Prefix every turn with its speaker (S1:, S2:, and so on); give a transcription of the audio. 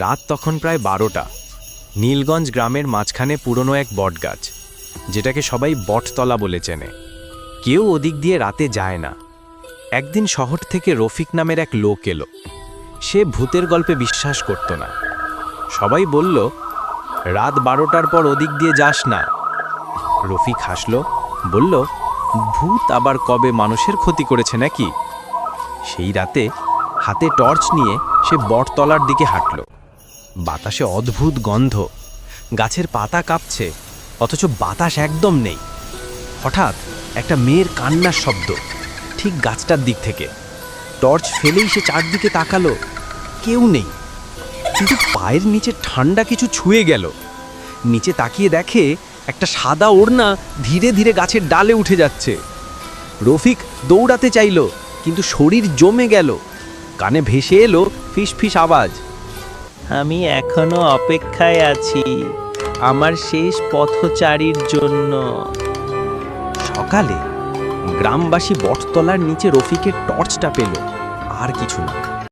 S1: রাত তখন প্রায় 12টা। নীলগঞ্জ গ্রামের মাঝখানে পুরনো এক বটগাছ, যেটাকে সবাই বটতলা বলে চেনে। কেউ ওদিক দিয়ে রাতে যায় না। একদিন শহর থেকে রফিক নামের এক লোক এলো। সে ভূতের গল্পে বিশ্বাস করত না। সবাই বলল, রাত 12টার পর ওদিক দিয়ে যাস না। রফিক হাসল, বলল, ভূত আবার কবে মানুষের ক্ষতি করেছে নাকি? সেই রাতে হাতে টর্চ নিয়ে সে বটতলার দিকে হাঁটল। বাতাসে অদ্ভুত গন্ধ, গাছের পাতা কাঁপছে, অথচ বাতাস একদম নেই। হঠাৎ একটা মেয়ের কান্নার শব্দ, ঠিক গাছটার দিক থেকে। টর্চ ফেলেই সে চারদিকে তাকালো, কেউ নেই। কিন্তু পায়ের নিচে ঠান্ডা কিছু ছুঁয়ে গেল। নিচে তাকিয়ে দেখে একটা সাদা ওড়না ধীরে ধীরে গাছের ডালে উঠে যাচ্ছে। রফিক দৌড়াতে চাইল, কিন্তু শরীর জমে গেল। কানে ভেসে এলো ফিস ফিস আওয়াজ,
S2: আমি এখনো অপেক্ষায় আছি আমার শেষ পথচারীর জন্য।
S1: সকালে গ্রামবাসী বটতলার নিচে রফিকের টর্চটা পেল, আর কিছু না।